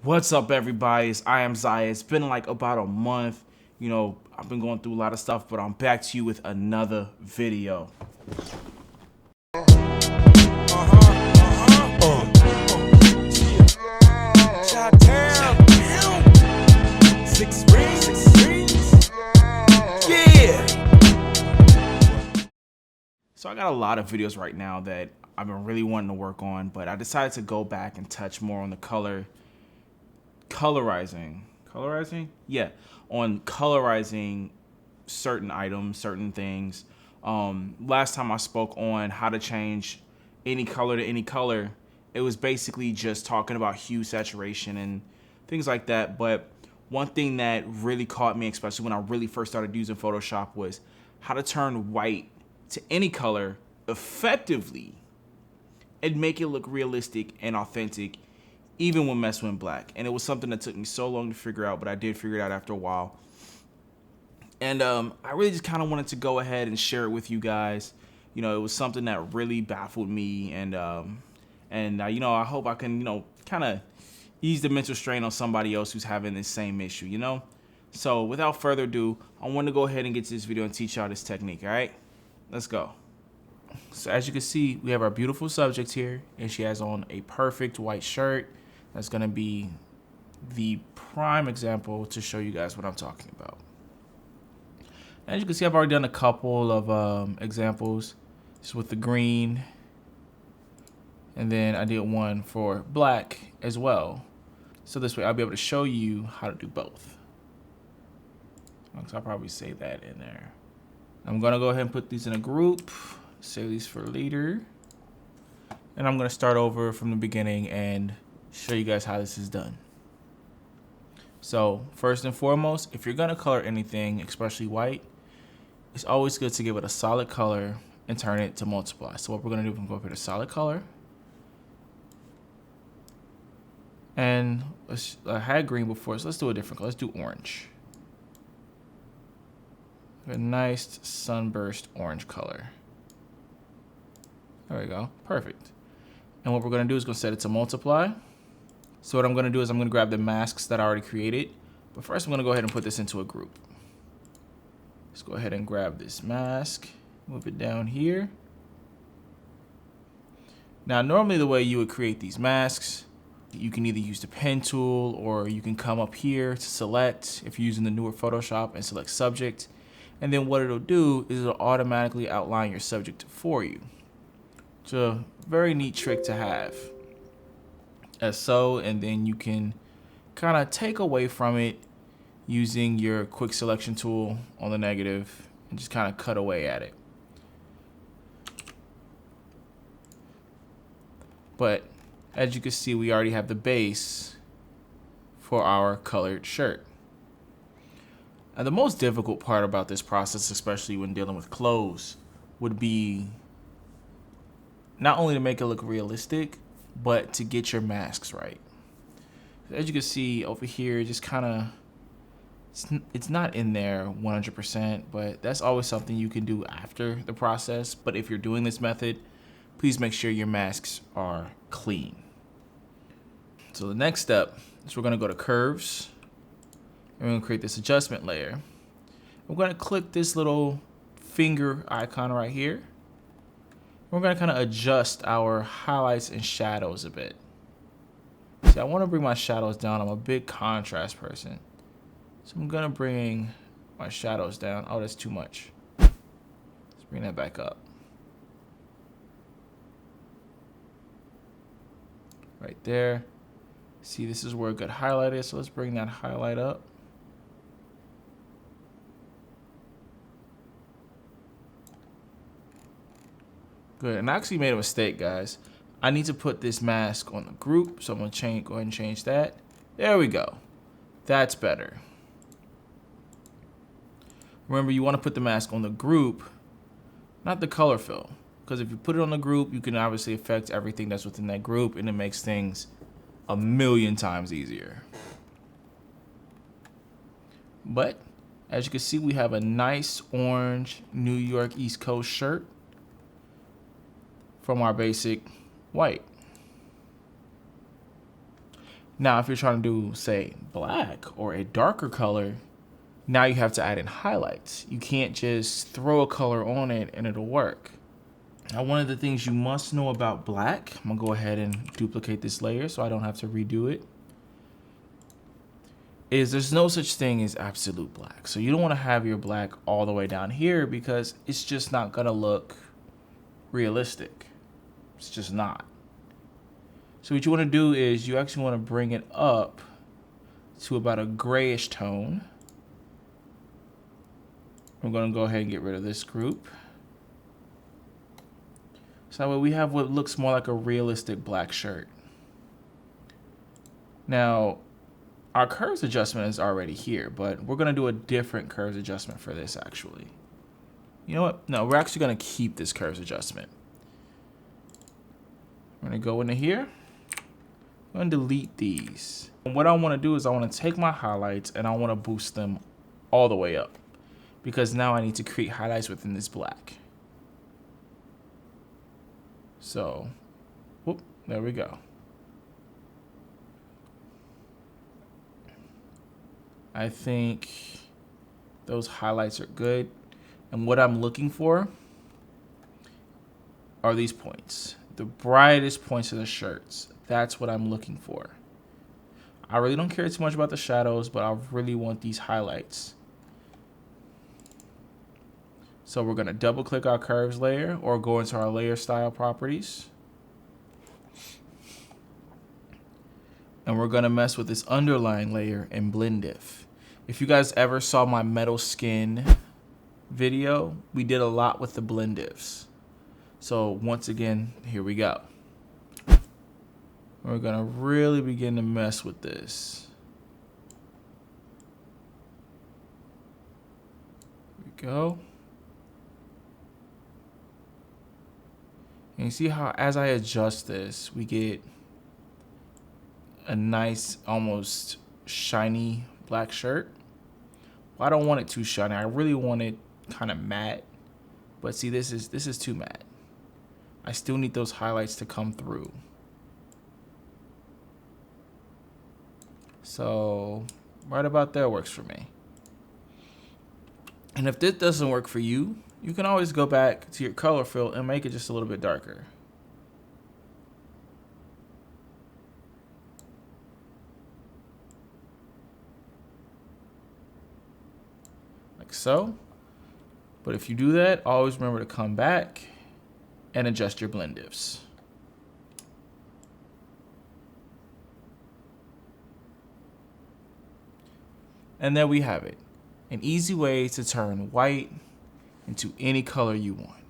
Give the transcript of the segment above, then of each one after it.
What's up, everybody? It's IAmZiyah. It's been like about a month. You know, I've been going through a lot of stuff, but I'm back to you with another video. So I got a lot of videos right now that I've been really wanting to work on, but I decided to go back and touch more on the colorizing. Yeah, on colorizing certain items, certain things. Last time I spoke on how to change any color to any color, it was basically just talking about hue, saturation, and things like that. But one thing that really caught me, especially when I really first started using Photoshop, was how to turn white to any color effectively and make it look realistic and authentic, even when messing with black. And it was something that took me so long to figure out, but I did figure it out after a while. And I really just kind of wanted to go ahead and share it with you guys. You know, it was something that really baffled me, and you know, I hope I can, you know, kind of ease the mental strain on somebody else who's having the same issue, you know? So without further ado, I want to go ahead and get to this video and teach y'all this technique, all right? Let's go. So as you can see, we have our beautiful subject here, and she has on a perfect white shirt. That's gonna be the prime example to show you guys what I'm talking about. As you can see, I've already done a couple of examples. Just with the green, and then I did one for black as well. So this way I'll be able to show you how to do both. So I'll probably say that in there. I'm gonna go ahead and put these in a group, save these for later. And I'm gonna start over from the beginning and show you guys how this is done. So first and foremost, if you're gonna color anything, especially white, it's always good to give it a solid color and turn it to multiply. So what we're gonna do, we're gonna go up here to solid color. And I had green before, so let's do a different color. Let's do orange. A nice sunburst orange color. There we go, perfect. And what we're gonna do is go set it to multiply. So what I'm gonna do is I'm gonna grab the masks that I already created, but first I'm gonna go ahead and put this into a group. Let's go ahead and grab this mask, move it down here. Now, normally the way you would create these masks, you can either use the pen tool, or you can come up here to select, if you're using the newer Photoshop, and select subject. And then what it'll do is it'll automatically outline your subject for you. It's a very neat trick to have. As so, and then you can kind of take away from it using your quick selection tool on the negative and just kind of cut away at it. But as you can see, we already have the base for our colored shirt. And the most difficult part about this process, especially when dealing with clothes, would be not only to make it look realistic, but to get your masks right. As you can see over here, just kind of, it's not in there 100%, but that's always something you can do after the process. But if you're doing this method, please make sure your masks are clean. So the next step is we're gonna go to curves, and we're gonna create this adjustment layer. We're gonna click this little finger icon right here. We're gonna kind of adjust our highlights and shadows a bit. See, I wanna bring my shadows down. I'm a big contrast person. So I'm gonna bring my shadows down. Oh, that's too much. Let's bring that back up. Right there. See, this is where a good highlight is, so let's bring that highlight up. Good, and I actually made a mistake, guys. I need to put this mask on the group, so I'm gonna go ahead and change that. There we go. That's better. Remember, you wanna put the mask on the group, not the color fill. Because if you put it on the group, you can obviously affect everything that's within that group, and it makes things a million times easier. But as you can see, we have a nice orange New York East Coast shirt from our basic white. Now, if you're trying to do, say, black or a darker color, now you have to add in highlights. You can't just throw a color on it and it'll work. Now, one of the things you must know about black, I'm gonna go ahead and duplicate this layer so I don't have to redo it, is there's no such thing as absolute black. So you don't wanna have your black all the way down here because it's just not gonna look realistic. It's just not. So what you wanna do is you actually wanna bring it up to about a grayish tone. I'm gonna go ahead and get rid of this group. So that way we have what looks more like a realistic black shirt. Now, our curves adjustment is already here, but we're gonna do a different curves adjustment for this actually. You know what? No, we're actually gonna keep this curves adjustment. I'm gonna go into here. I'm gonna delete these. And what I wanna do is I wanna take my highlights and I wanna boost them all the way up because now I need to create highlights within this black. So, whoop, there we go. I think those highlights are good. And what I'm looking for are these points. The brightest points of the shirts. That's what I'm looking for. I really don't care too much about the shadows, but I really want these highlights. So we're gonna double click our curves layer or go into our layer style properties. And we're gonna mess with this underline layer and blend diff. If you guys ever saw my metal skin video, we did a lot with the blend diffs. So once again, here we go. We're gonna really begin to mess with this. Here we go. And you see how as I adjust this, we get a nice, almost shiny black shirt. Well, I don't want it too shiny. I really want it kind of matte. But see, this is too matte. I still need those highlights to come through. So right about there works for me. And if this doesn't work for you, you can always go back to your color fill and make it just a little bit darker. Like so. But if you do that, always remember to come back and adjust your blend diffs. And there we have it. An easy way to turn white into any color you want.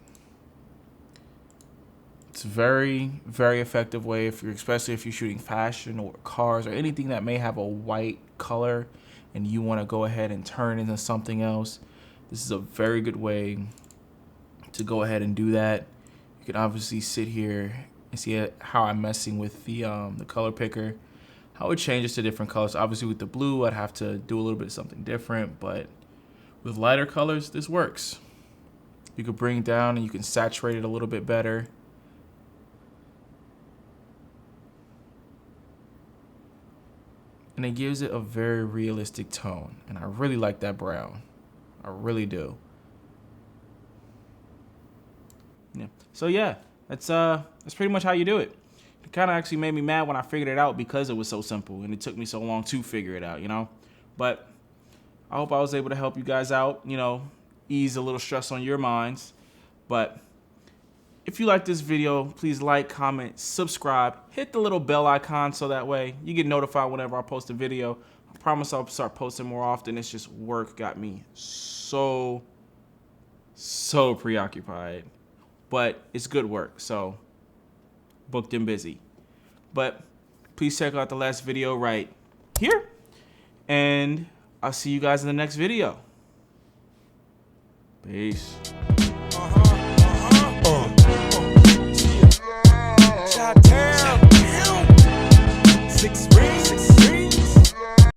It's a very, very effective way especially if you're shooting fashion or cars or anything that may have a white color and you want to go ahead and turn into something else. This is a very good way to go ahead and do that. You can obviously sit here and see how I'm messing with the color picker, how it changes to different colors. Obviously with the blue, I'd have to do a little bit of something different, but with lighter colors, this works. You could bring it down and you can saturate it a little bit better. And it gives it a very realistic tone. And I really like that brown. I really do. Yeah. So yeah, that's pretty much how you do it. It kind of actually made me mad when I figured it out because it was so simple and it took me so long to figure it out, you know? But I hope I was able to help you guys out, you know, ease a little stress on your minds. But if you like this video, please like, comment, subscribe, hit the little bell icon so that way you get notified whenever I post a video. I promise I'll start posting more often. It's just work got me so preoccupied. But it's good work, so booked and busy. But please check out the last video right here. And I'll see you guys in the next video. Peace. Six